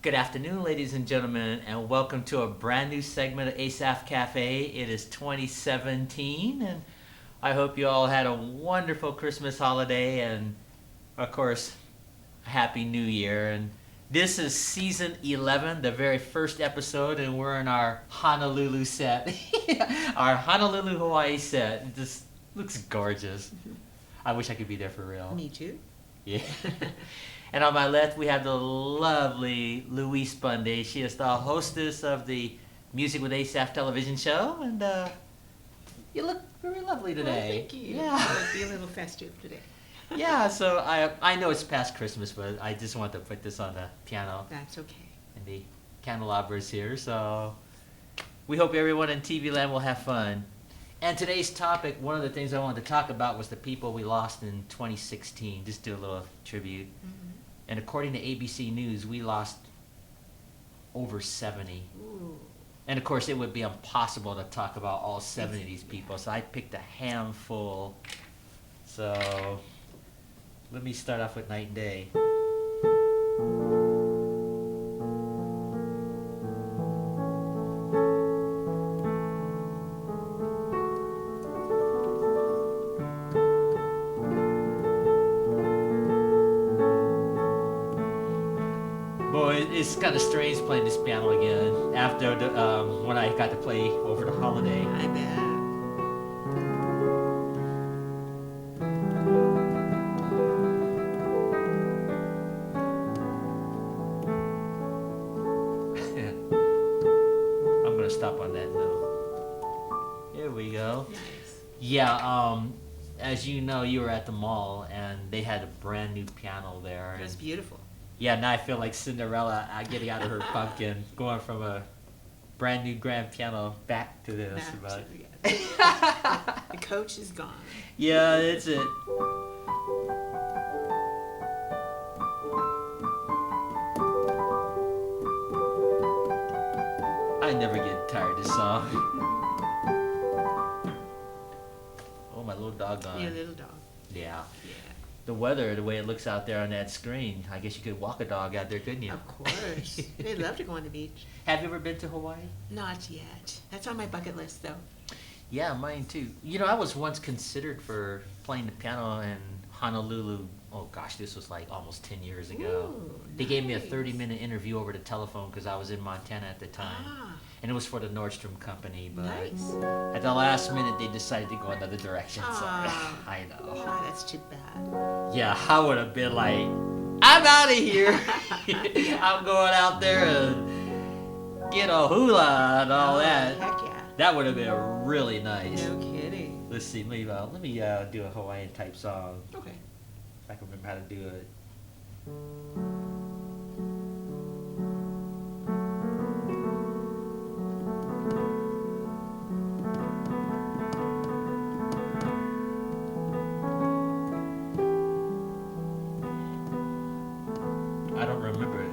Good afternoon, ladies and gentlemen, and welcome to a brand new segment of Asaph Cafe. It is 2017, and I hope you all had a wonderful Christmas holiday and, of course, a Happy New Year. And this is season 11, the very first episode, and we're in our Honolulu set. Our Honolulu, Hawaii set. It just looks gorgeous. I wish I could be there for real. Me too. Yeah. And on my left, we have the lovely Louise Bundy. She is the hostess of the Music with Asaph television show, and you look very lovely today. Well, thank you. Yeah. I'll be a little festive today. Yeah, so I know it's past Christmas, but I just want to put this on the piano. That's okay. And the candelabras here, so we hope everyone in TV land will have fun. And today's topic, one of the things I wanted to talk about was the people we lost in 2016. Just do a little tribute. Mm-hmm. And according to ABC News, we lost over 70. Ooh. And of course, it would be impossible to talk about all 70 of these people, so I picked a handful. So let me start off with Night and Day. Boy, it's kind of strange playing this piano again after when I got to play over the holiday. I bet. I'm gonna stop on that note. Here we go. Nice. Yeah, as you know, you were at the mall and they had a brand new piano there. It was And beautiful. yeah, now I feel like Cinderella getting out of her pumpkin, going from a brand new grand piano back to this. But Yes. The coach is gone. yeah, it's it. I never get tired of this song. Oh, my little dog gone. Your little dog. Yeah. Yeah. The weather, the way it looks out there on that screen, I guess you could walk a dog out there, couldn't you? Of course. They'd love to go on the beach. Have you ever been to Hawaii? Not yet. That's on my bucket list, though. Yeah, mine too. You know, I was once considered for playing the piano in Honolulu. Oh gosh, this was like almost 10 years ago. Ooh, They gave me a nice. 30-minute interview over the telephone because I was in Montana at the time. Ah, And it was for the Nordstrom company, but nice. at the last minute they decided to go another direction. So Ah. I know. Oh, that's too bad. Yeah, I would have been like, I'm out of here. I'm going out there and get a hula and all Oh, that. Heck yeah. That would have been really nice. No kidding. Let's see, let me do a Hawaiian type song Okay. if I can remember how to do it. I don't remember it.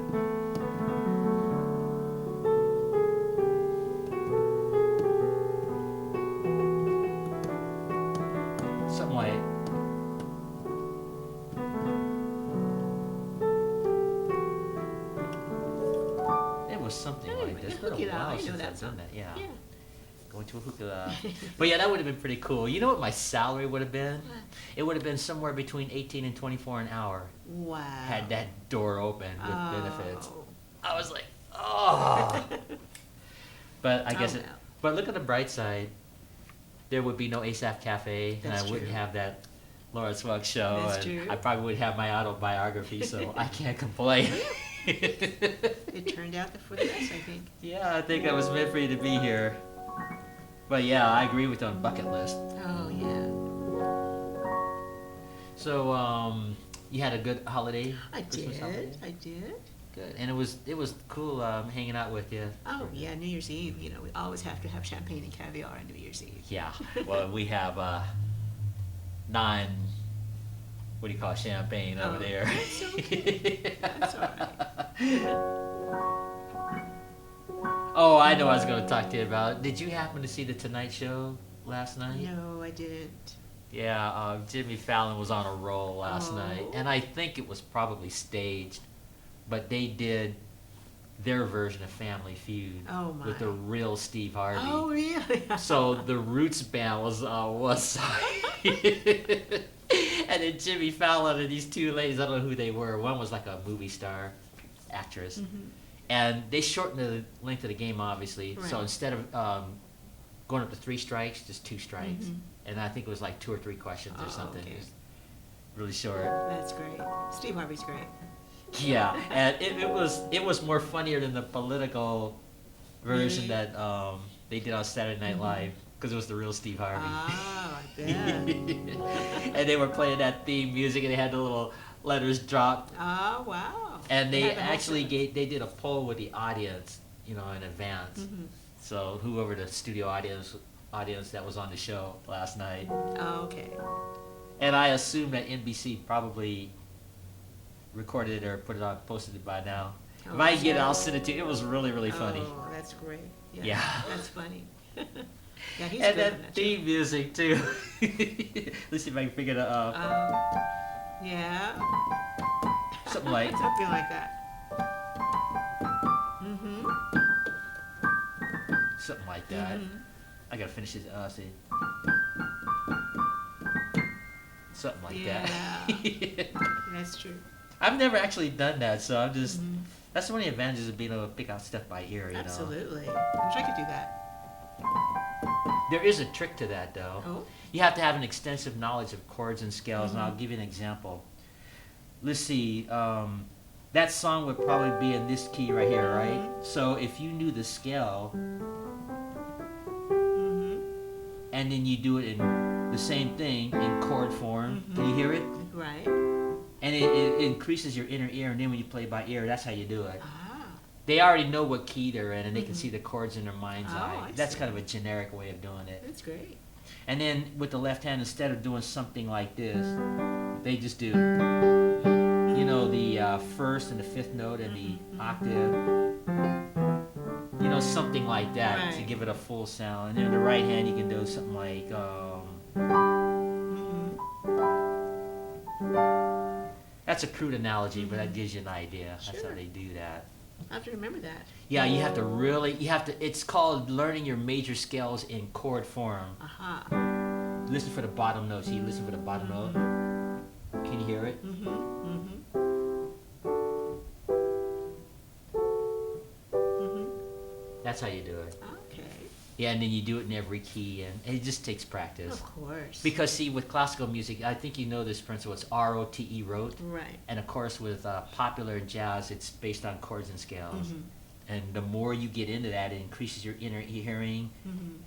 Something like. It was something Anyway, like this. It's been a look it up. while I know since that I've done song. that. Yeah. Yeah. Going to a hookah. But yeah, that would have been pretty cool. You know what my salary would have been? What? It would have been somewhere between 18 and 24 an hour. Wow. Had that door open with benefits. Oh. I was like, oh. But I guess Oh, it. well. But look at the bright side. There would be no Asaph Cafe, and I That's wouldn't true. have that Laura Swug show, That's and true. I probably would have my autobiography, so I can't complain. It turned out for the best, I think. Yeah, I think I was meant for you to be here. But yeah, I agree with you on bucket list. Oh, yeah. So, you had a good holiday? I Christmas holiday? did. I did. Good, and it was cool hanging out with you. Oh, yeah, New Year's Eve. You know, we always have to have champagne and caviar on New Year's Eve. Yeah, well, we have what do you call it, champagne over Oh, there. that's okay. That's all right. Oh, I know I was going to talk to you about. Did you happen to see the Tonight Show last night? No, I didn't. Yeah, Jimmy Fallon was on a roll last Oh. night, and I think it was probably staged, but they did their version of Family Feud Oh my. with the real Steve Harvey. Oh really? So the Roots band was on one side, and then Jimmy Fallon and these two ladies. I don't know who they were. One was like a movie star actress, and they shortened the length of the game obviously. Right. So instead of going up to 3 strikes, just 2 strikes, and I think it was like 2 or 3 questions or something. Okay. Just really short. That's great. Steve Harvey's great. Yeah, and it was more funnier than the political version Really? that they did on Saturday Night Live, because it was the real Steve Harvey. Oh, I bet. And they were playing that theme music, and they had the little letters dropped. Oh wow. And they had the whole actually sequence. they did a poll with the audience, in advance. So whoever the studio audience that was on the show last night. Oh, okay. And I assume that NBC probably recorded it or posted it by now. Oh, If I get it, yeah. I'll send it to you. It was really, really funny. Oh, that's great. Yeah. That's funny. Yeah, he's And good on that that theme music too. Let's see if I can figure it out. Yeah. Something like Something like that. something like that. I gotta finish it. See. Something like that. That's true. I've never actually done that, so I'm just. That's one of the advantages of being able to pick out stuff by ear. Absolutely. I wish I could do that. There is a trick to that, though. Oh. You have to have an extensive knowledge of chords and scales, and I'll give you an example. Let's see. That song would probably be in this key right here, right? So if you knew the scale, and then you do it in the same thing in chord form, can you hear it? Right. And it increases your inner ear, and then when you play by ear, that's how you do it. Ah. They already know what key they're in, and they can see the chords in their mind's eye. I That's see. kind of a generic way of doing it. That's great. And then with the left hand, instead of doing something like this, they just do, the first and the fifth note and the octave, something like that to Right. give it a full sound. And then the right hand, you can do something like, that's a crude analogy, but that gives you an idea. That's how Sure. they do that. I have to remember that. Yeah, you have to, it's called learning your major scales in chord form. Aha. Listen for the bottom note. See, listen for the bottom note. Can you hear it? That's how you do it. Okay. Yeah, and then you do it in every key, and it just takes practice. Of course. Because, see, with classical music, I think you know this principle. It's R-O-T-E, rote. Right. And, of course, with popular jazz, it's based on chords and scales. And the more you get into that, it increases your inner hearing,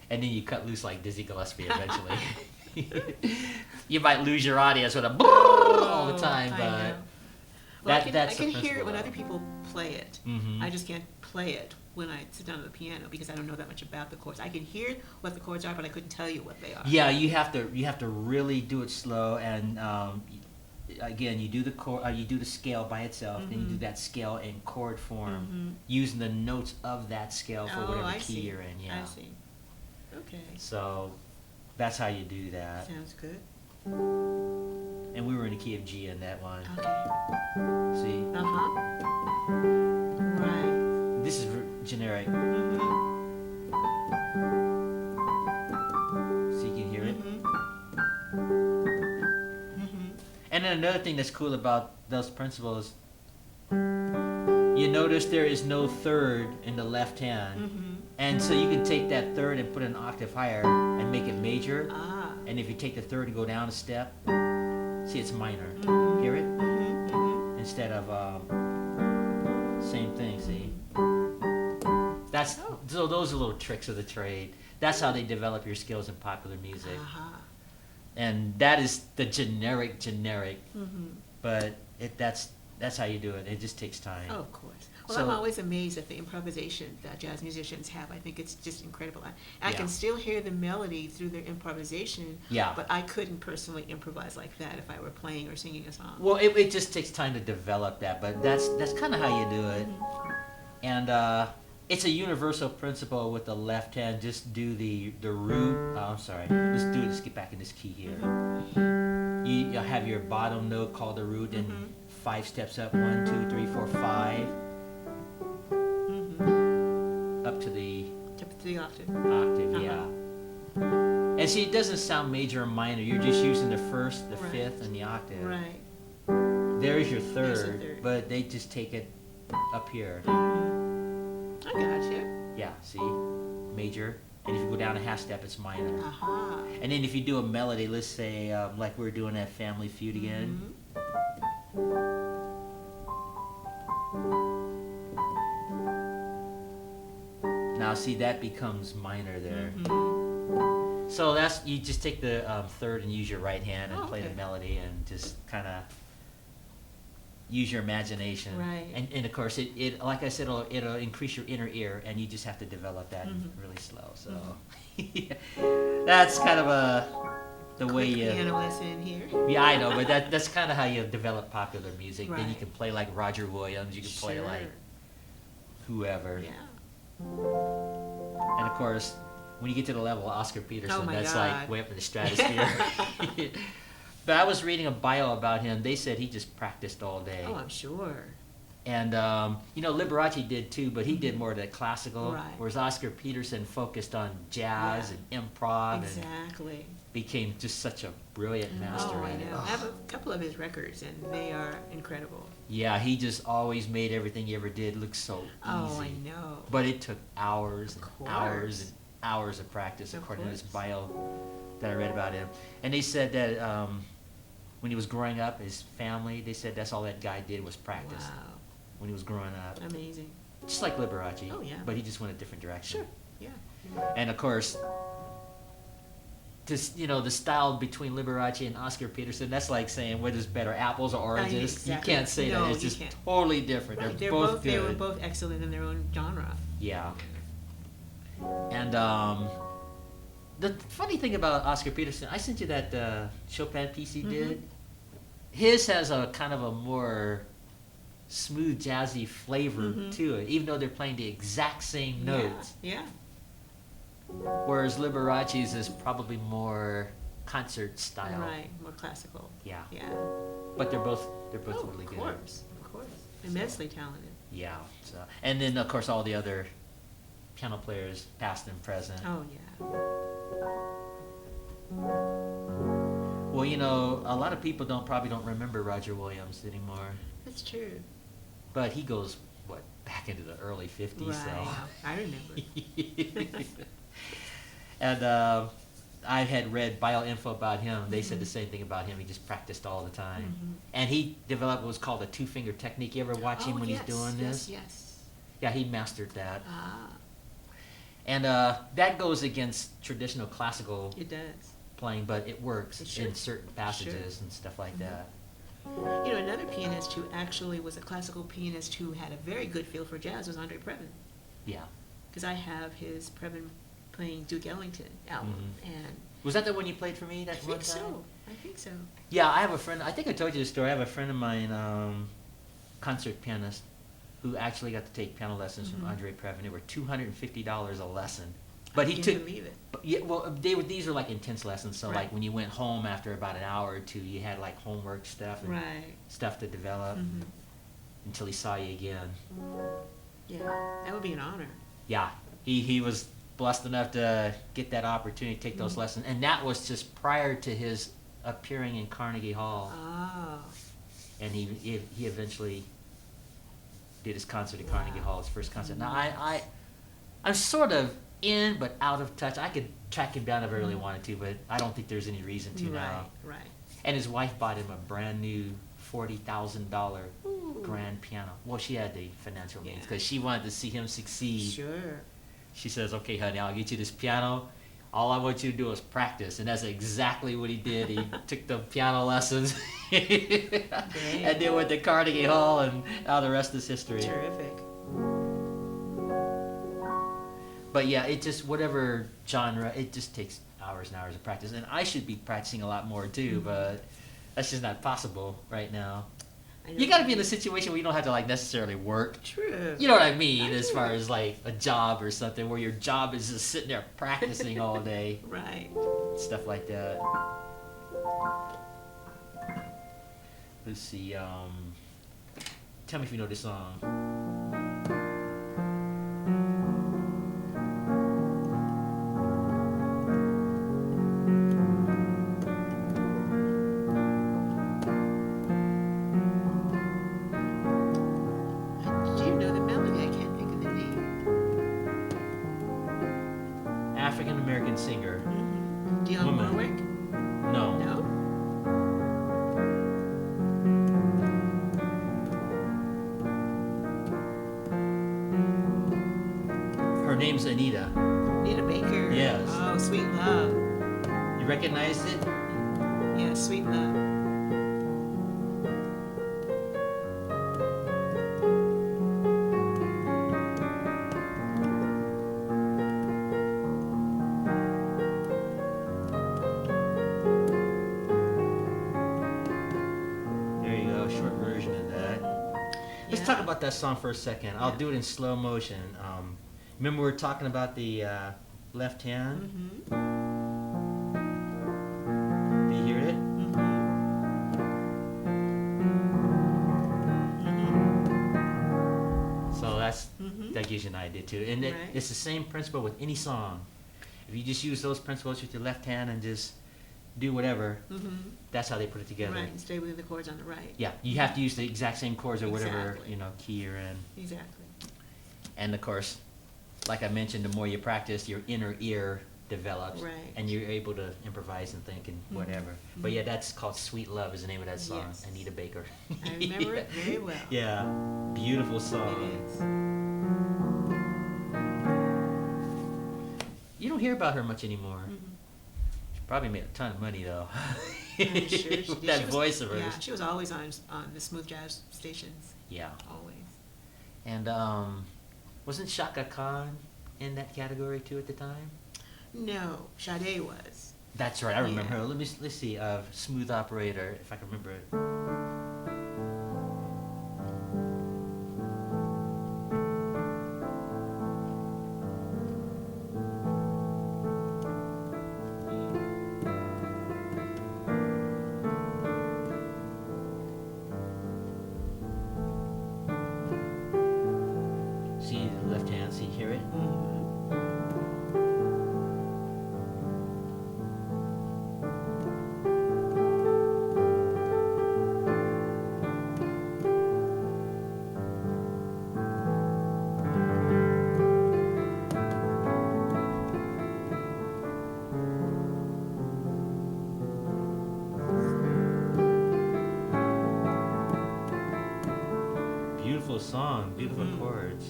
and then you cut loose like Dizzy Gillespie eventually. You might lose your audience with a all the time, I but know. Well, I that's can the hear it when principle, other people play it. Mhm. I just can't play it when I sit down at the piano because I don't know that much about the chords. I can hear what the chords are, but I couldn't tell you what they are. Yeah, you have to really do it slow, and again, you do the you do the scale by itself, and you do that scale in chord form, using the notes of that scale for whatever I key see. you're in. Yeah. I see. Okay. So that's how you do that. Sounds good. And we were in the key of G in that one. Okay. See, Right. this is generic. So you can hear it. And then another thing that's cool about those principles, you notice there is no third in the left hand. And so you can take that third and put it an octave higher and make it major. Ah. And if you take the third and go down a step, see, it's minor. Hear it? Instead of same thing, see? So those are little tricks of the trade. That's how they develop your skills in popular music. And that is the generic, but that's how you do it. It just takes time. Oh, of course. Well, So- I'm always amazed at the improvisation that jazz musicians have. I think it's just incredible. I Yeah. can still hear the melody through their improvisation, Yeah. but I couldn't personally improvise like that if I were playing or singing a song. Well, it just takes time to develop that, but that's kind of how you do it. And it's a universal principle with the left hand. Just do the root. Oh, I'm sorry. Let's get back in this key here. You have your bottom note called the root, and 5 steps up. 1, 2, 3, 4, 5. up to the To the octave. octave, yeah. And see, it doesn't sound major or minor. You're just using the first, the Right. fifth, and the octave. Right. There's your There's the third, third. but they just take it up here. I gotcha. Yeah, see? Major. And if you go down a half step, it's minor. Aha. And then if you do a melody, let's say, like we were doing that Family Feud again. Now, see, that becomes minor there. So that's, you just take the third and use your right hand and play the Okay. melody and just kind of use your imagination. Right. And of course, it like I said, it'll increase your inner ear, and you just have to develop that really slow. So that's kind of the way Quick you. piano lesson here. Yeah, I know, but that's kind of how you develop popular music. Then you Right. can play like Roger Williams. You can play Sure. like whoever. Yeah. And of course, when you get to the level of Oscar Peterson, Oh my that's God. like way up in the stratosphere. But I was reading a bio about him. They said he just practiced all day. Oh, I'm sure. And, Liberace did too, but he did more of the classical. Right. Whereas Oscar Peterson focused on jazz and improv and Exactly. became just such a brilliant master Oh, I at it. know. I have a couple of his records, and they are incredible. Yeah, he just always made everything he ever did look so easy. Oh, I know. But it took hours and Of hours course. and hours of practice, Of according to his course. bio that I read about him. And they said that when he was growing up, his family, they said that's all that guy did was practice Wow. when he was growing up. Amazing. Just like Liberace. Oh, yeah. But he just went a different direction. Sure. Yeah. And of course, just, the style between Liberace and Oscar Peterson, that's like saying what is better, apples or oranges? Exactly. You can't say No, that. It's you just can't. totally different. Right. They're both good. They were both excellent in their own genre. Yeah. And the funny thing about Oscar Peterson, I sent you that Chopin piece he did. His has a kind of a more smooth, jazzy flavor to it, even though they're playing the exact same notes. Yeah. Whereas Liberace's is probably more concert style. Right. More classical. Yeah. Yeah. But they're both really Of good. course. Of course. Immensely talented. Yeah. So, and then of course all the other piano players, past and present. Oh, yeah. Well, a lot of people probably don't remember Roger Williams anymore, That's true. but he goes back into the early 50s. Right. So. I remember. And I had read bio info about him. They said the same thing about him. He just practiced all the time, and he developed what was called a two-finger technique. You ever watch him when he's doing this? Yes. Yeah, he mastered that. Ah, And that goes against traditional classical it does. playing, but it works It should. in certain passages and stuff like that. You know, another pianist who actually was a classical pianist who had a very good feel for jazz was Andre Previn. Yeah. Because I have his Previn playing Duke Ellington album, and Was that the one you played for me I that think one time? so. I think so. Yeah, I have a friend. I think I told you the story. I have a friend of mine, concert pianist, who actually got to take piano lessons from Andre Previn. They were $250 a lesson. But I he can't took. believe it. But yeah, well, these are like intense lessons. So Right. like when you went home after about an hour or two, you had like homework stuff and Right. stuff to develop until he saw you again. Yeah, that would be an honor. Yeah, he was blessed enough to get that opportunity to take those lessons, and that was just prior to his appearing in Carnegie Hall, Oh, and he eventually did his concert at Carnegie Hall, his first concert. Now I'm sort of in but out of touch. I could track him down if I really wanted to, but I don't think there's any reason to now. right. And his wife bought him a brand new $40,000 Ooh. grand piano. Well, she had the financial means Yeah. because she wanted to see him succeed. Sure. She says, "Okay, honey, I'll get you this piano. All I want you to do is practice." And that's exactly what he did. He took the piano lessons and then went to Carnegie Hall, and now the rest is history. Terrific. But yeah, it just, whatever genre, it just takes hours and hours of practice. And I should be practicing a lot more too, but that's just not possible right now. I know You got to what be in you a situation where you don't have to like necessarily work. mean. True. You know what I mean, I as do. far as like a job or something where your job is just sitting there practicing all day, Right. stuff like that. Let's see. Tell me if you know this song. singer. Dionne Woman. Warwick? No. No? Her name's Anita. Anita Baker. Yes. Oh, Sweet Love. You recognized it? Yeah, Sweet Love. There you go, short version of that. Let's Yeah. talk about that song for a second. I'll Yeah. do it in slow motion. Remember we were talking about the left hand? Do you hear it? So that gives you an idea too. And Right. it's the same principle with any song. If you just use those principles with your left hand and just do whatever, that's how they put it together. Right, and stay within the chords on the right. Yeah, you have to use the exact same chords or whatever, Exactly. key you're in. Exactly. And of course, like I mentioned, the more you practice, your inner ear develops, Right. and you're able to improvise and think and whatever. But yeah, that's called "Sweet Love" is the name of that song. Yes. Anita Baker. I remember it very well. Yeah, beautiful It song. is. You don't hear about her much anymore. She probably made a ton of money though. I'm sure she With did. that She was- voice of hers. Yeah, she was always on the smooth jazz stations. Yeah. Always. And wasn't Shaka Khan in that category too at the time? No, Sade was. That's right, I remember Yeah. her. Let's see, Smooth Operator, if I can remember it. See the left hand, see, hear it? Beautiful song, beautiful chords.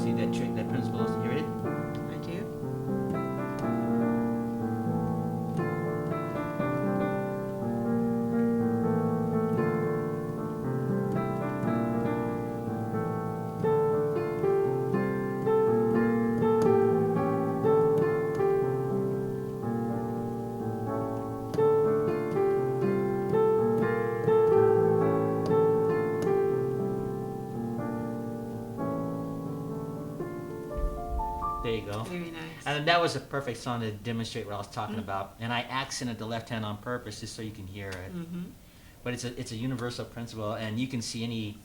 See that trick, that principle, hear it? I do. There you go. Very nice. And that was a perfect song to demonstrate what I was talking about. And I accented the left hand on purpose just so you can hear it. But it's a universal principle, and you can see any,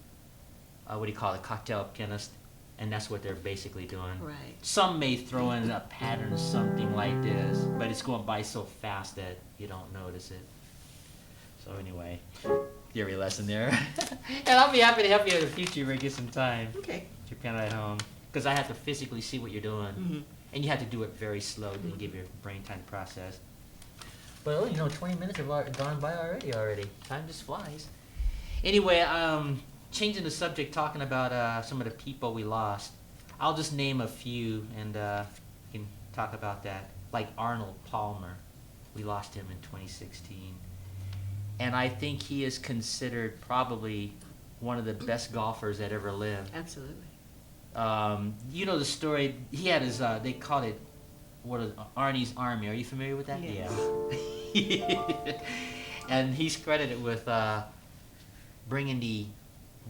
what do you call it, cocktail pianist, and that's what they're basically doing. Right. Some may throw in a pattern, something like this, but it's going by so fast that you don't notice it. So anyway, theory lesson there. And I'll be happy to help you in the future when you get some time. Okay. With your piano at home. Because I have to physically see what you're doing. And you have to do it very slow to give your brain time to process. But 20 minutes have gone by already. Time just flies. Anyway, changing the subject, talking about some of the people we lost. I'll just name a few, and we can talk about that. Like Arnold Palmer. We lost him in 2016. And I think he is considered probably one of the best golfers that ever lived. Absolutely. You know the story, he had his, they called it, Arnie's Army. Are you familiar with that? Yes. Yeah. And he's credited with bringing the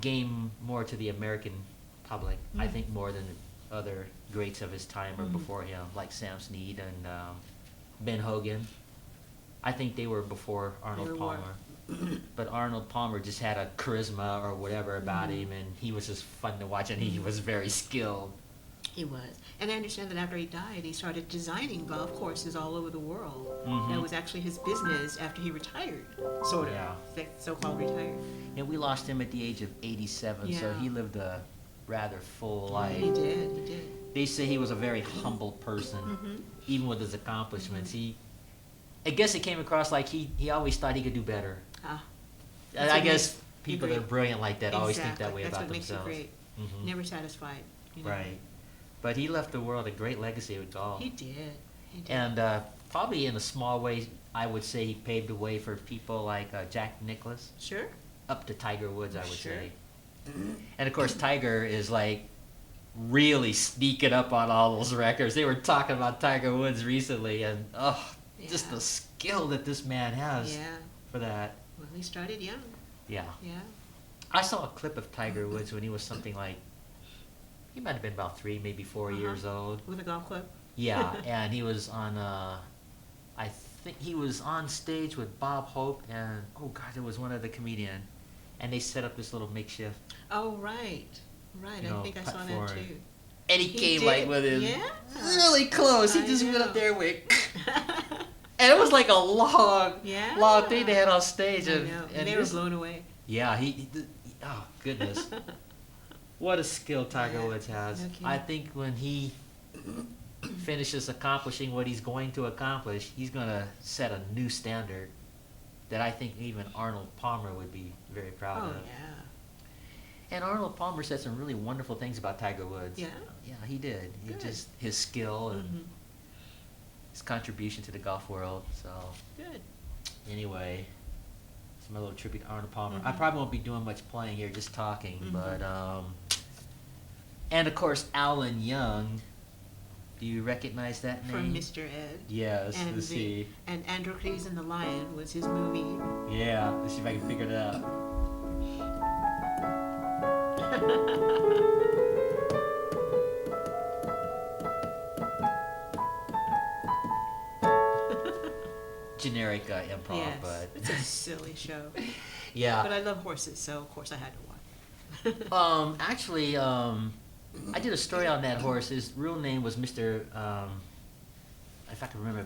game more to the American public, I think more than the other greats of his time or before him, like Sam Snead and Ben Hogan. I think they were before Arnold Palmer. But Arnold Palmer just had a charisma or whatever about him, and he was just fun to watch, and he was very skilled. He was. And I understand that after he died, he started designing golf courses all over the world. That was actually his business after he retired, sort of. Yeah. So-called retired. And we lost him at the age of 87, so Yeah. he lived a rather full life. He did. They say he was a very humble person, even with his accomplishments. I guess it came across like he always thought he could do better. Ah, And that's I what guess makes people you that are great. brilliant like that always think that Exactly. way That's about what makes you themselves. great. Mhm. Never satisfied. You know? Right. But he left the world a great legacy with golf. He did. He did. And probably in a small way, I would say he paved the way for people like Jack Nicklaus, Sure. up to Tiger Woods, I would Sure. say. And of course, Tiger is like really sneaking up on all those records. They were talking about Tiger Woods recently, and just Yeah. the skill that this man has Yeah. for that. Well, he started young. Yeah. Yeah. I saw a clip of Tiger Woods when he was something like, he might have been about 3, maybe 4 years old. With a golf club. Yeah, and he was on, I think he was on stage with Bob Hope and, oh God, it was one other comedian. And they set up this little makeshift. Oh, right. Right. You know, I think I saw that platform. too. And he came did, like with his yeah. really close. He I just went know. up there and went, and it was like a long, Yeah. long thing they had on stage. I And, know. and They were this- blown away. Yeah, oh goodness. What a skill Tiger Yeah, Woods has. no kidding. I think when he finishes accomplishing what he's going to accomplish, he's going to set a new standard that I think even Arnold Palmer would be very proud Oh, of. yeah. And Arnold Palmer said some really wonderful things about Tiger Woods. Yeah? Yeah, he did. He Good. just his skill and Mhm. his contribution to the golf world. So Good. anyway, it's my little tribute to Arnold Palmer. I Mhm. probably won't be doing much playing here, just talking, Mhm. but and of course Alan Young. Do you recognize that name? From Mr. Ed. Yes. And Let's see. And Androcles and the Lion was his movie. Yeah. Let's see if I can figure it out. Generic improv, Yes. but It's a silly show. yeah. But I love horses, so of course I had to watch. Actually, I did a story on that horse. His real name was Mr. If I can remember,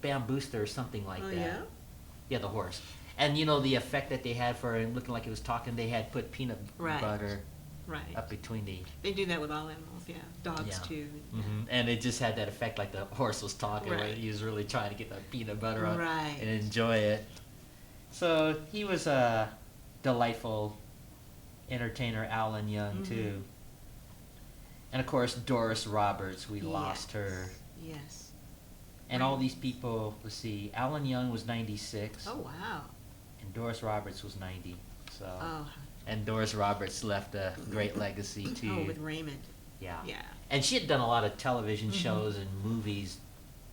Bam Booster or something like Oh, that. yeah? Yeah, the horse. And you know the effect that they had for him looking like he was talking. They had put peanut Right. butter Right. up between the. They do that with all animals, yeah. Dogs Yeah. too. And it just had that effect like the horse was talking. Right. Right? He was really trying to get that peanut butter on Right. and enjoy it. So he was a delightful entertainer, Alan Young, Mhm. too. And of course, Doris Roberts, we Yes. lost her. Yes. And all these people, let's see, Alan Young was 96, Oh, wow. and Doris Roberts was 90. So, Oh, and Doris Roberts left a great legacy too. oh, with Raymond. Yeah. Yeah. And she had done a lot of television Mhm. shows and movies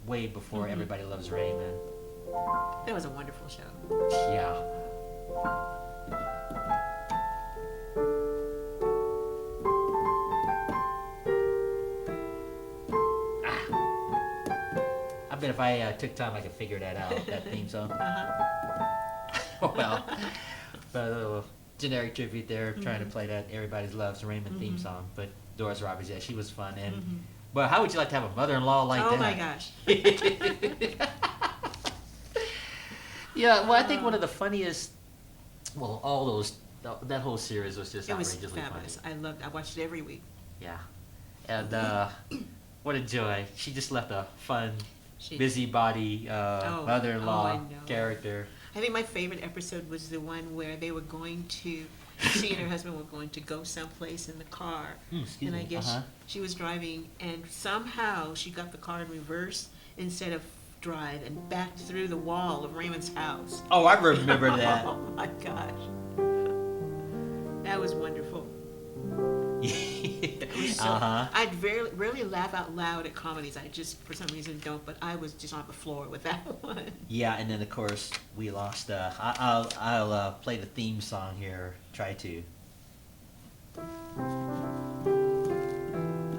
way before Mhm. Everybody Loves Raymond. That was a wonderful show. Yeah. I bet if I took time, I could figure that out, that theme song. Uh-huh. Well, but a little generic tribute there, trying to Mhm. play that Everybody Loves Raymond theme Mhm. song. But Doris Roberts, yeah, she was fun. And Mhm. but how would you like to have a mother-in-law like Oh that? my gosh. Yeah, well, I think one of the funniest, well, all those, that whole series was just It was outrageously fabulous. funny. I watched it every week. Yeah. And what a joy. She just left a fun, She- busybody Oh, mother-in-law I know. character. I think my favorite episode was the one where they were going to, she and her husband were going to go someplace in the car. Excuse And I me. guess she was driving, and somehow she got the car in reverse instead of drive and backed through the wall of Raymond's house. Oh, I remember that. Oh my gosh. That was wonderful. It was so, I'd rarely laugh out loud at comedies. I just, for some reason, don't, but I was just on the floor with that one. Yeah, and then of course we lost. I'll play the theme song here. Try to.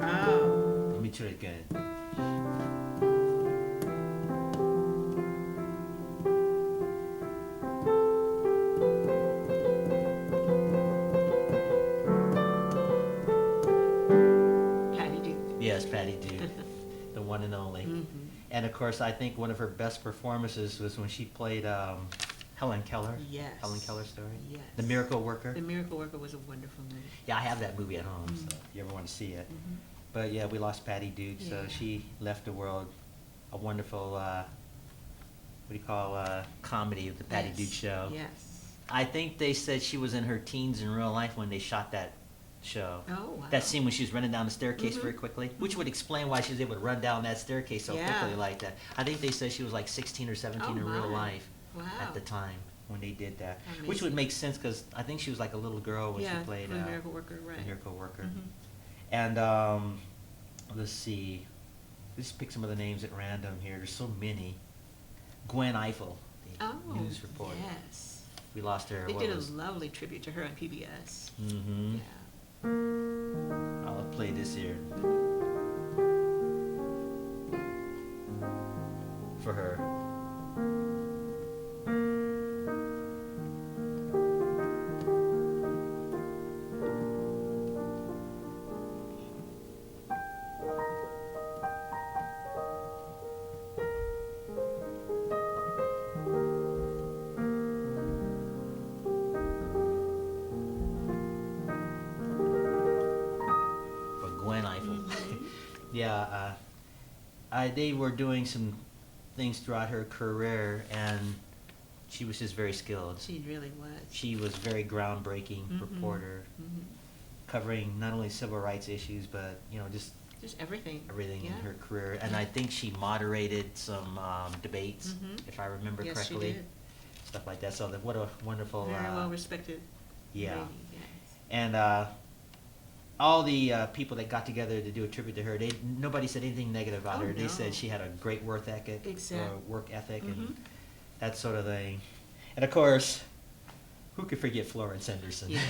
Wow. Let me try it again. one and only. Mm-hmm. And of course, I think one of her best performances was when she played Helen Keller. Yes. Helen Keller story. Yes. The Miracle Worker. The Miracle Worker was a wonderful movie. Yeah, I have that movie at home, Mm-hmm. so if you ever want to see it. Mm-hmm. But yeah, we lost Patty Duke, so Yeah. she left the world. A wonderful, what do you call, comedy of the Patty Yes. Duke Show. Yes. I think they said she was in her teens in real life when they shot that show. Oh, wow. That scene when she was running down the staircase Mhm. very quickly, which would explain why she was able to run down that staircase so Yeah. quickly like that. I think they said she was like 16 or 17 Oh, in real my. life Wow. at the time when they did that. Amazing. Which would make sense because I think she was like a little girl when Yeah, she played the Miracle Worker, right. the Miracle Worker. Mhm. And let's see. Let's pick some of the names at random here. There's so many. Gwen Ifill, the Oh, news reporter. yes. We lost her. They what did a was- lovely tribute to her on PBS. Mhm. Yeah. I'll play this here for her. For Gwen Ifill. Yeah, they were doing some things throughout her career, and she was just very skilled. She really was. She was very groundbreaking Mhm. reporter, Mhm. covering not only civil rights issues, but just Just everything. everything Yeah. in her career. And I think she moderated some debates, Mhm. if I remember Yes, she correctly. did. Stuff like that. So what a wonderful. Very well respected. Yeah. lady, yes. And all the people that got together to do a tribute to her, nobody said anything negative about Oh, her. They no. said she had a great work ethic, work ethic, Mhm. and that sort of thing. And of course, who could forget Florence Henderson? Yes.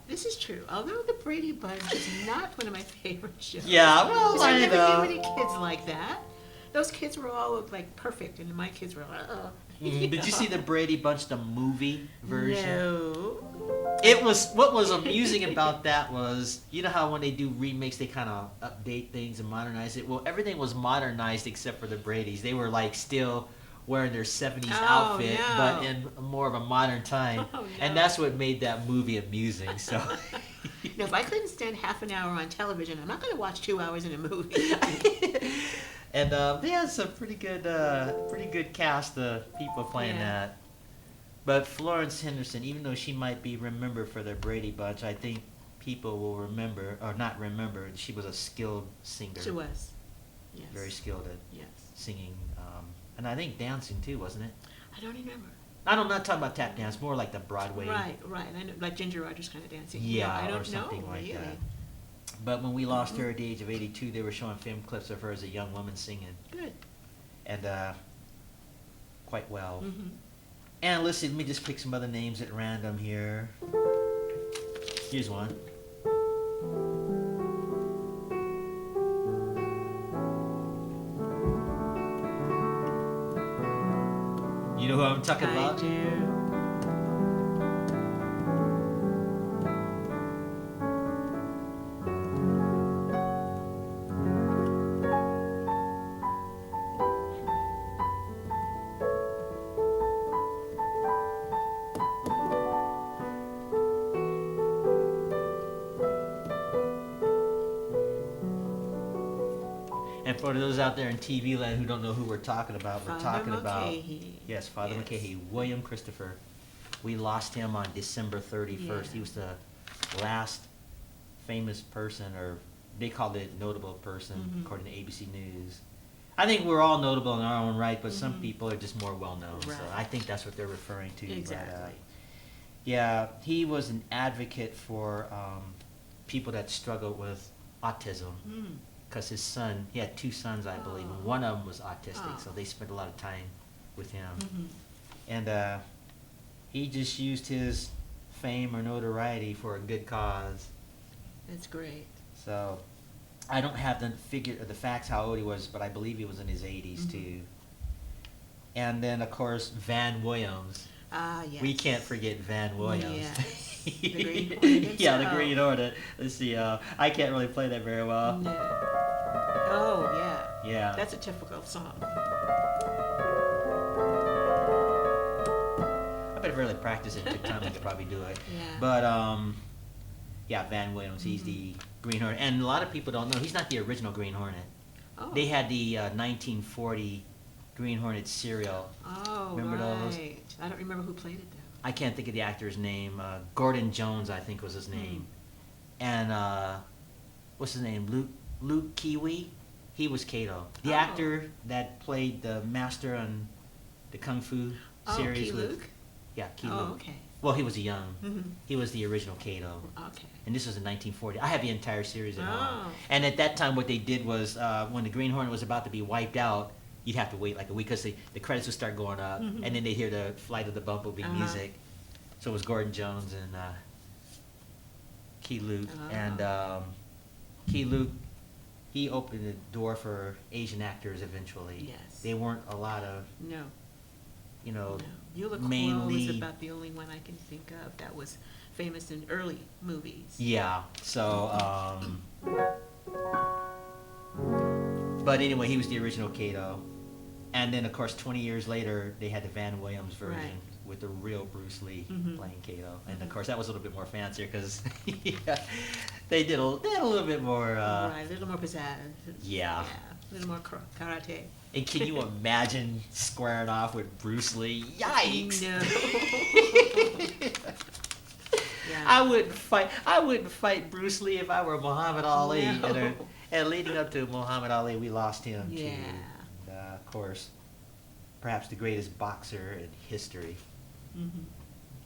This is true. Although the Brady Bunch is not one of my favorite shows. Yeah, well, 'Cause I I never know. knew any kids like that. Those kids were all like perfect, and my kids were like, Did you see the Brady Bunch, the movie version? No. It was, what was amusing about that was, you know how when they do remakes, they kind of update things and modernize it? Well, everything was modernized except for the Bradys. They were like still wearing their 70s Oh, outfit, no. but in more of a modern time. Oh, And no. that's what made that movie amusing, so. No, if I couldn't stand half an hour on television, I'm not going to watch 2 hours in a movie. And they had some pretty good cast of people playing Yeah. that. But Florence Henderson, even though she might be remembered for the Brady Bunch, I think people will remember, or not remember, she was a skilled singer. She was. Yes. Very skilled at Yes. singing. And I think dancing too, wasn't it? I don't remember. I'm not talking about tap dance, more like the Broadway. Right. I know, like Ginger Rogers kind of dancing. Yeah, No, I don't or something know, like really. that. But when we lost her at the age of 82, they were showing film clips of her as a young woman singing. Good. And quite well. Mm-hmm. And listen, let me just pick some other names at random here. Here's one. You know who I'm talking about? I do. And for those out there in TV land who don't know who we're talking about, we're Father talking about Mulcahy. yes, Father Yes. Mulcahy, William Christopher. We lost him on December 31st. Yeah. He was the last famous person, or they called it notable person, Mhm. according to ABC News. I think we're all notable in our own right, but some Mhm. people are just more well known. So Right. I think that's what they're referring to. but, Exactly. yeah, he was an advocate for people that struggled with autism. Mm. Because his son, he had 2 sons, I believe, and Oh. one of them was autistic, Oh. so they spent a lot of time with him. Mhm. And he just used his fame or notoriety for a good cause. That's great. So I don't have the facts how old he was, but I believe he was in his 80s Mhm. too. And then of course Van Williams. Ah, yes. We can't forget Van Williams. Yes. The Green Hornet Yeah, the himself. Green Hornet. Let's see. I can't really play that very well. No. Oh, yeah. Yeah. That's a typical song. I bet if I really practice it, it took time, I could probably do it. Yeah. But yeah, Van Williams. He's the Green Hornet, and a lot of people don't know he's not the original Green Hornet. Oh. They had the 1940 Green Hornet serial. Oh, Remember right. those? I don't remember who played it, though. I can't think of the actor's name. Gordon Jones, I think, was his name. And what's his name? Luke Kiwi. He was Kato. The Oh. actor that played the master on the Kung Fu series. Key with, Luke? Yeah, Key Oh, Luke. okay. Well, he was young. Mhm. He was the original Kato. Okay. And this was in 1940. I have the entire series at home. Oh. And at that time, what they did was, when the Green Hornet was about to be wiped out, you'd have to wait like a week because the credits would start going up, Mhm. and then they'd hear the Flight of the Bumblebee music. So it was Gordon Jones and Key Luke. Oh. And Key Luke, he opened the door for Asian actors eventually. Yes. They weren't a lot of, No. you know, No. Eula main Kuo is lead. about the only one I can think of that was famous in early movies. Yeah, so, but anyway, he was the original Kato. And then, of course, 20 years later, they had the Van Williams version Right. with the real Bruce Lee Mhm. playing Kato. And, of Mhm. course, that was a little bit more fancier because they had a little bit more, Right, a little more pizzazz. Yeah. A little more karate. And can you imagine squaring off with Bruce Lee? Yikes! No. Yeah. I wouldn't fight Bruce Lee if I were Muhammad Ali. No. And leading up to Muhammad Ali, we lost him too. Yeah. And, of course, perhaps the greatest boxer in history. Mhm.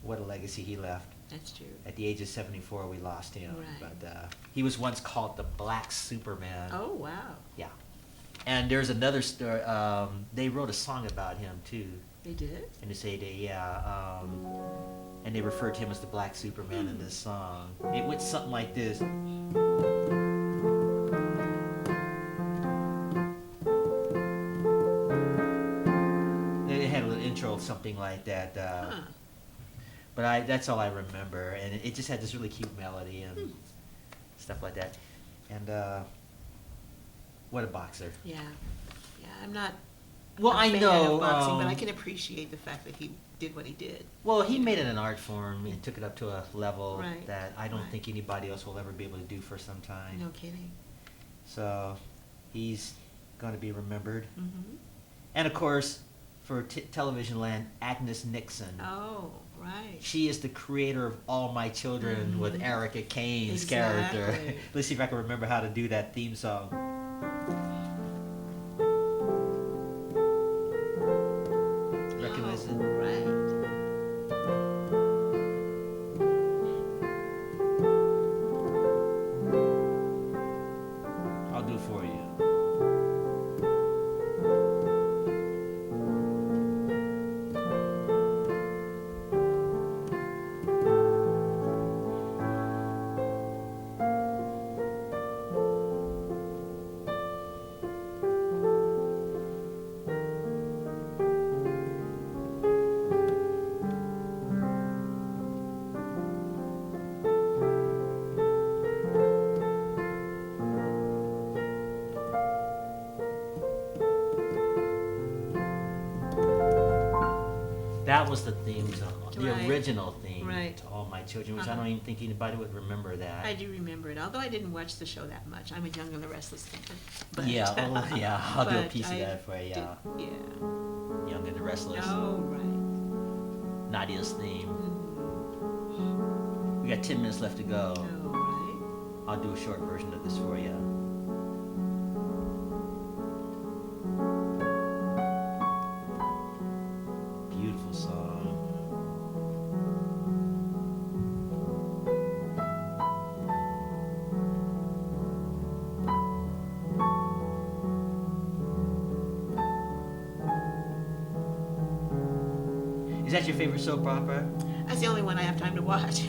What a legacy he left. That's true. At the age of 74, we lost him. Right. But he was once called the Black Superman. Oh, wow. Yeah. And there's another story. They wrote a song about him too. They did? In this heyday, yeah. And they referred to him as the Black Superman in this song. It went something like this. It had a little intro, something like that. Huh. But that's all I remember. And it just had this really cute melody and stuff like that. And what a boxer. Yeah. Yeah, I'm not Well, a I fan know, of boxing, but I um, can appreciate the fact that he did what he did. Well, he made it an art form and took it up to a level Right, that I don't right. think anybody else will ever be able to do for some time. No kidding. So he's going to be remembered. Mm-hmm. And of course, for television land, Agnes Nixon. Oh, right. She is the creator of All My Children with Mhm. Erica Kane's character. Exactly. Let's see if I can remember how to do that theme song. Recognize it? Right. I'll do it for you. That was the theme song, the Right. original theme Right. to All My Children, which I Uh-huh. don't even think anybody would remember that. I do remember it, although I didn't watch the show that much. I'm a Young and the Restless fan. But, Yeah, yeah, I'll do a but piece of I that for you. did- Yeah. Yeah. Young and the Restless. Oh, right. Nadia's theme. Mhm. We got 10 minutes left to go. Oh, right. I'll do a short version of this for you. Beautiful song. Is that your favorite soap opera? That's the only one I have time to watch.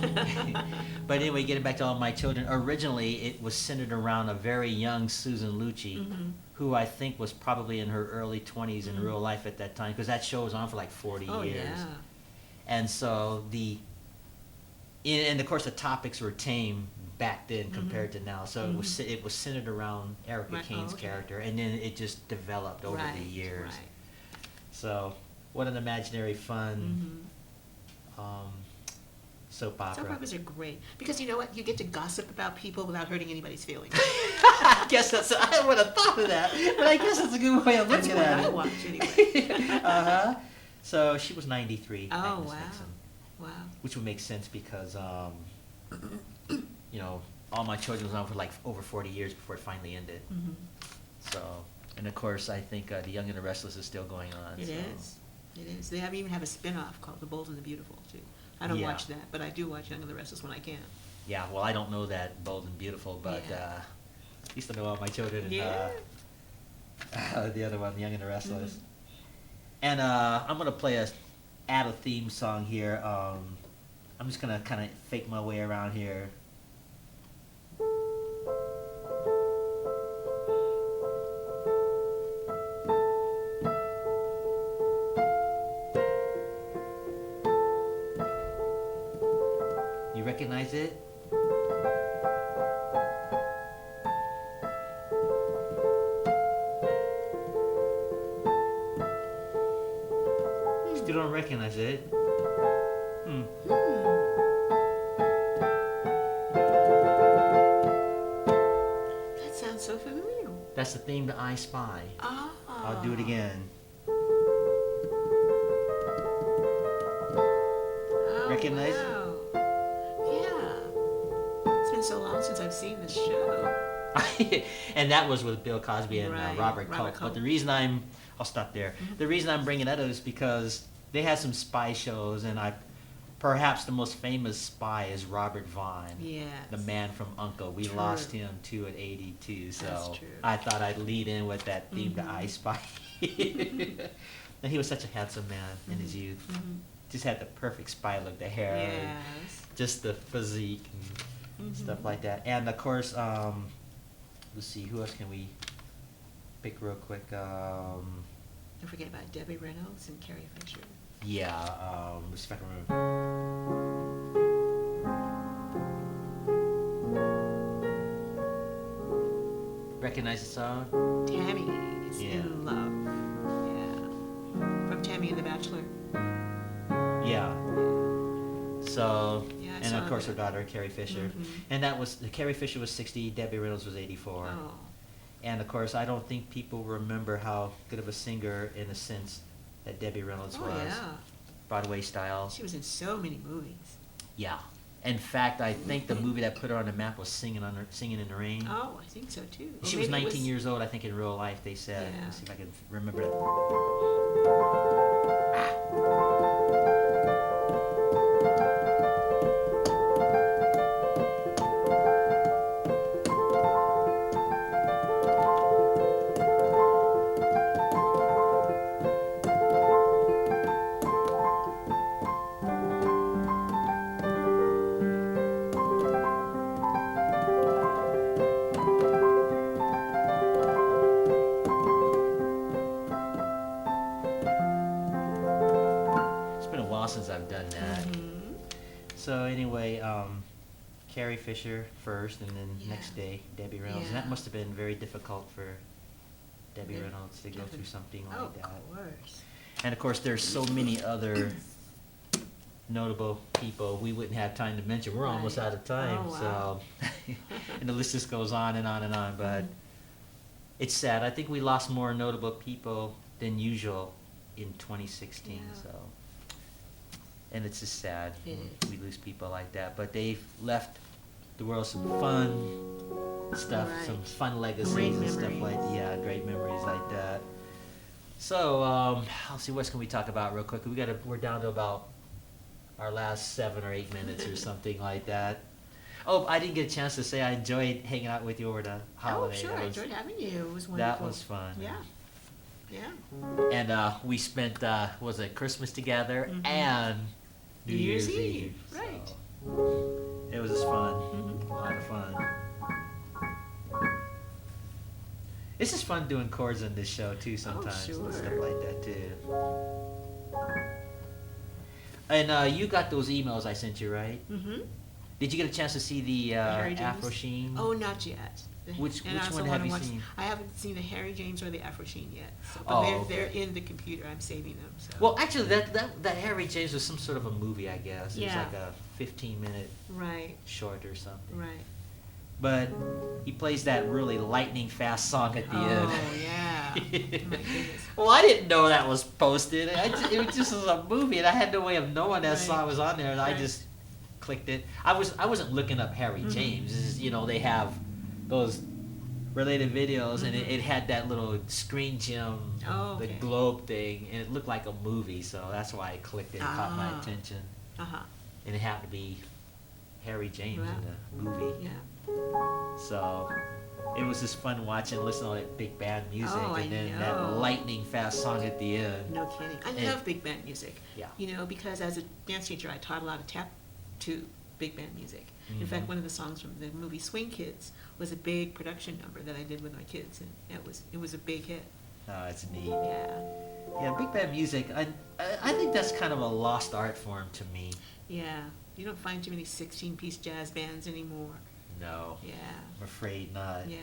But anyway, getting back to All My Children, originally it was centered around a very young Susan Lucci, Mhm. who I think was probably in her early 20s in Mhm. real life at that time, because that show was on for like 40 Oh, years. yeah. And so and of course the topics were tame back then compared to now. So it was centered around Erica Right. Kane's Oh, okay. character, and then it just developed over Right, the years. right. So what an imaginary fun soap opera. Soap operas are great because you know what? You get to gossip about people without hurting anybody's feelings. I guess I would have thought of that, but I guess that's a good way of That's looking what at I it. watch anyway. So she was 93. Oh, Agnes wow. Nixon, Wow. which would make sense because you know, all my children was on for like over 40 years before it finally ended. Mm-hmm. So, and of course, I think The Young and the Restless is still going on. It so. is. It is. They even have a spin-off called The Bold and the Beautiful too. I don't Yeah. watch that, but I do watch Young and the Restless when I can. Yeah, well, I don't know that Bold and Beautiful, but Yeah. at least I know all my children and Yeah. the other one, Young and the Restless. Mhm. And I'm gonna add a theme song here. I'm just gonna kind of fake my way around here. You recognize it? Still don't recognize it. That sounds so familiar. That's the theme to I Spy. Ah. I'll do it again. Oh, Recognize? wow. Yeah. It's been so long since I've seen this show. And that was with Bill Cosby and Right, Robert Robert Culp. But Culp. the reason I'll stop there. The reason I'm bringing that up is because they had some spy shows, and perhaps the most famous spy is Robert Vaughn. Yes. The man from Uncle. We True. lost him too at 82, so That's true. I thought I'd lead in with that theme to I Spy. And he was such a handsome man in his youth. Mhm. Just had the perfect spy look, the hair, and Yes. just the physique and stuff like that. And of course, let's see, who else can we pick real quick? Don't forget about Debbie Reynolds and Carrie Fisher. Yeah, let's see if I can remember. Recognize the song? Tammy is Yeah. in love. Yeah. From Tammy and the Bachelor. Yeah. So, Yeah, I and saw of course her that. daughter, Carrie Fisher. Mhm. And Carrie Fisher was 60, Debbie Reynolds was 84. Oh. And of course, I don't think people remember how good of a singer, in a sense, that Debbie Reynolds Oh, was. yeah. Broadway style. She was in so many movies. Yeah. In fact, I think the movie that put her on the map was Singing in the Rain. Oh, I think so too. Or She was maybe it 19 years old, I think, in real life, they said. Yeah. Let's see if I can remember that. It's been a while since I've done that. Mhm. So anyway, Carrie Fisher first, and then Yeah. next day Debbie Reynolds. And that Yeah. must have been very difficult for Debbie Yeah, Reynolds to go through something like Oh, that. of course. And of course, there's so many other notable people we wouldn't have time to mention. We're almost Right. out of time, Oh, wow. so and the list just goes on and on and on. But it's sad. I think we lost more notable people than usual in 2016. Yeah. So, and it's just sad It when is. we lose people like that. But they've left the world some fun stuff, some Right. fun legacies Great and stuff like memories. yeah, great memories like that. So, let's see, what can we talk about real quick? We're down to about our last 7 or 8 minutes or something like that. Oh, I didn't get a chance to say I enjoyed hanging out with you over the holiday. Oh, sure. That I was- enjoyed having you. It was wonderful. That was fun. Yeah. Yeah. And we spent, was it Christmas together Mhm. and New New Year's Year's Eve. Eve, right. So, it was just fun. Mhm. A lot of fun. It's just fun doing chords on this show too sometimes and stuff sure. like that too. And you got those emails I sent you, right? Mm-hmm. Did you get a chance to see the Harry James? Afro Sheen? Oh, not yet. Which And I also one have wanna you watch- seen? I haven't seen the Harry James or the Afro Sheen yet. So, but Oh, they're okay. in the computer. I'm saving them. So. Well, actually, that Harry James was some sort of a movie, I guess. It was Yeah. like a 15-minute Right. short or something. Right. But he plays that really lightning fast song at the end. Oh yeah. Oh, my goodness. Well, I didn't know that was posted. It was just a movie, and I had no way of knowing that Right. song was on there, and I Right. just clicked it. I wasn't looking up Harry Mhm. James. It's just, they have those related videos, and Mhm. it had that little screen gem, Oh, the okay. globe thing, and it looked like a movie, so that's why I clicked it. It caught my Ah. attention, Uh huh. and it happened to be Harry James Wow. in the movie. Yeah. So it was just fun watching, listening to all that big band music, Oh, I and then that know. lightning fast song at the end. No kidding. I And- love big band music. Yeah. Because as a dance teacher, I taught a lot of tap to big band music. In fact, Mhm. one of the songs from the movie Swing Kids was a big production number that I did with my kids, and it was a big hit. Oh, it's neat. Yeah. Yeah, big band music. I think that's kind of a lost art form to me. Yeah. You don't find too many 16-piece jazz bands anymore. No, Yeah. I'm afraid not. Yeah.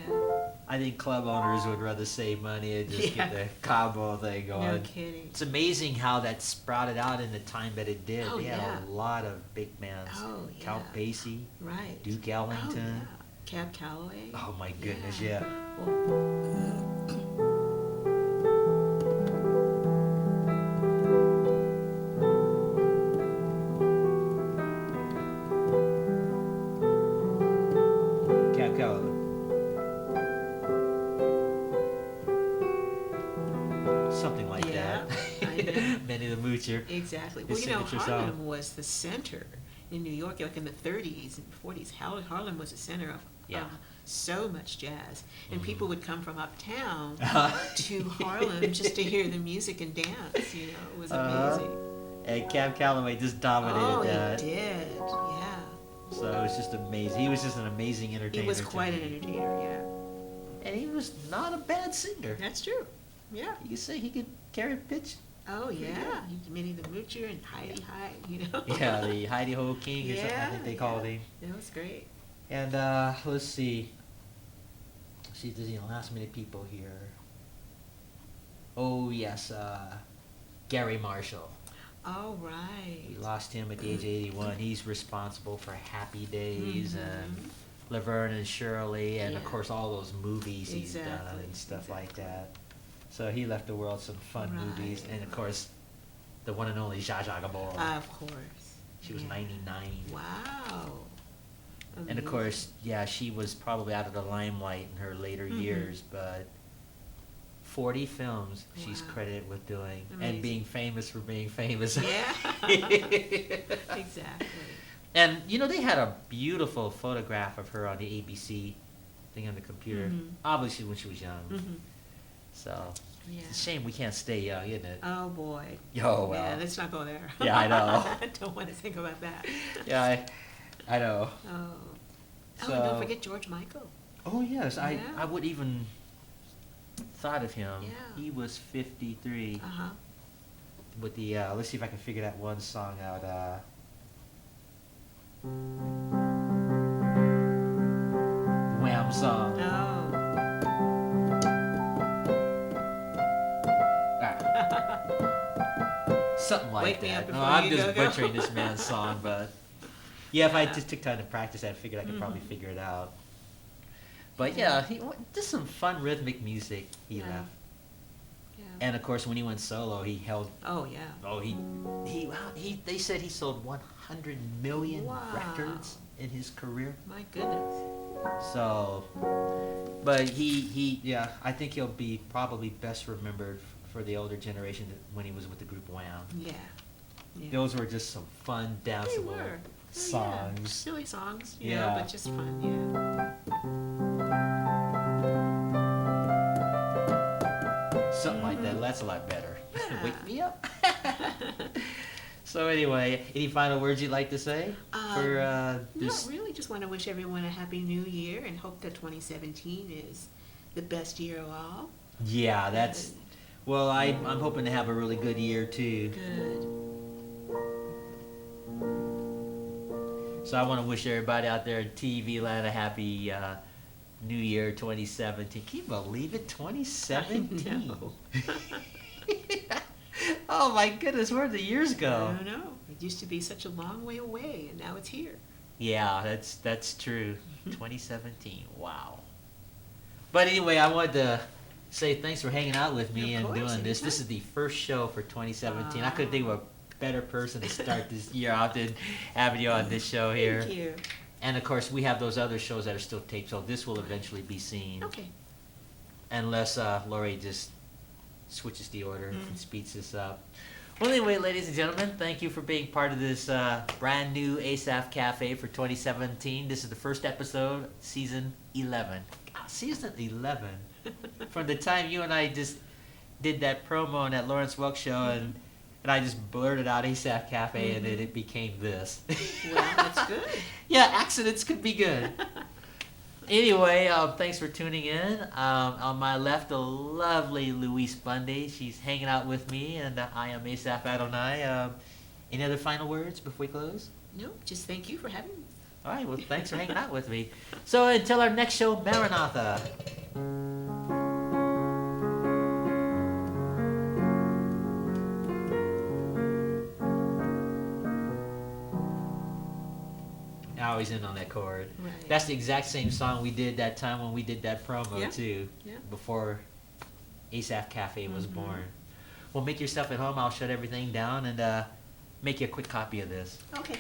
I think club owners would rather save money and just Yeah. get the combo thing going. No kidding. It's amazing how that sprouted out in the time that it did. Oh, They had yeah. a lot of big bands. Oh, yeah. Count Basie, Right. Duke Oh, Ellington. yeah. Cab Calloway. Oh my goodness, yeah. Well, Cab Calloway. Something like Yeah, that. I know. Benny the Moocher. exactly. His Well, signature Harlem song. was the center in New York, like in the 30s and 40s. Harlem was the center of Yeah. so much jazz, and Mhm. people would come from uptown to Harlem just to hear the music and dance. It was amazing. And Cab Calloway just dominated Oh, that. he did. Yeah, So it was just amazing. He was just an amazing entertainer. he was to quite an me. entertainer. Yeah, And he was not a bad singer. that's true. Yeah. You could say he could carry a pitch. Oh yeah, Minnie the Moocher and Heidi High. Yeah, the Heidi Ho King or something, I think they called him. That was great. And let's see. See if there's any last minute people here. Oh yes, Gary Marshall. All right. We lost him at the age of 81. He's responsible for Happy Days and Mhm. Laverne and Shirley, and of Yeah. course all those movies he's done Exactly, and stuff like exactly. that. So he left the world some fun movies, Right. and of course, the one and only Zsa Zsa Gabor. Of course. She was Yeah. 99. Wow. And of Amazing. course, yeah, she was probably out of the limelight in her later Mhm. years, but 40 films she's Wow. credited with doing, and Amazing. being famous for being famous. Yeah. Exactly. And they had a beautiful photograph of her on the ABC thing on the computer, Mhm. obviously when she was young. Hmm. So Yeah. it's a shame we can't stay young, isn't it? Oh boy. Oh, well. Yeah, let's not go there. Yeah, I know. I don't want to think about that. Yeah, I know. Oh. Oh, So- and don't forget George Michael. Oh yes, Yeah. I would even thought of him. Yeah. He was 53 Uh huh. with the. Let's see if I can figure that one song out. Wham song. Oh. Ah. Something like Wake Me that. Up No, Before I'm You just Go Go. butchering this man's song, but yeah, if I Yeah. just took time to practice, I figured I could probably Mhm. figure it out. But Yeah. yeah, just some fun rhythmic music he Yeah. left. Yeah. And of course, when he went solo, he held. Oh yeah. Oh, he. They said he sold 100 million Wow. records in his career. My goodness. So, but yeah, I think he'll be probably best remembered for the older generation when he was with the group Wham. Yeah. Yeah. Those were just some fun, They danceable were. Oh, yeah. songs. Silly songs, Yeah. but just fun, yeah. Something like that. Mhm. That's a lot better. Yeah. Wake me up. So anyway, any final words you'd like to say for this? No, really, just want to wish everyone a happy new year and hope that 2017 is the best year of all. Yeah, that's. Well, I'm hoping to have a really good year too. Good. So I want to wish everybody out there in TV land a happy New Year 2017. Can you believe it? 2017. Oh my goodness, where'd the years I go? don't know. It used to be such a long way away, and now it's here. Yeah, that's true. 2017. Wow. But anyway, I wanted to say thanks for hanging out with me Of and course, doing this. This anytime. is the first show for 2017. I couldn't think of a better person to start this year out than having you on this show here. Thank you. And of course, we have those other shows that are still taped, so this will eventually be seen. Okay. Unless Lori just switches the order and Mm. speeds this up. Well, anyway, ladies and gentlemen, thank you for being part of this brand new Asaph Cafe for 2017. This is the first episode, season 11. God, season 11. From the time you and I just did that promo on that Lawrence Welk show, and I just blurted out Asaph Cafe, and then it became this. Well, that's good. Yeah, accidents could be good. Anyway, thanks for tuning in. On my left, the lovely Louise Bundy. She's hanging out with me, and I am Asaph Adonai. Any other final words before we close? No, just thank you for having me. All right, well, thanks for hanging out with me. So until our next show, Maranatha. I always end on that chord. Right. That's the exact same song we did that time when we did that promo Yeah. too, Yeah. before Asaph Cafe was Mhm. born. Well, make yourself at home. I'll shut everything down and make you a quick copy of this. Okay.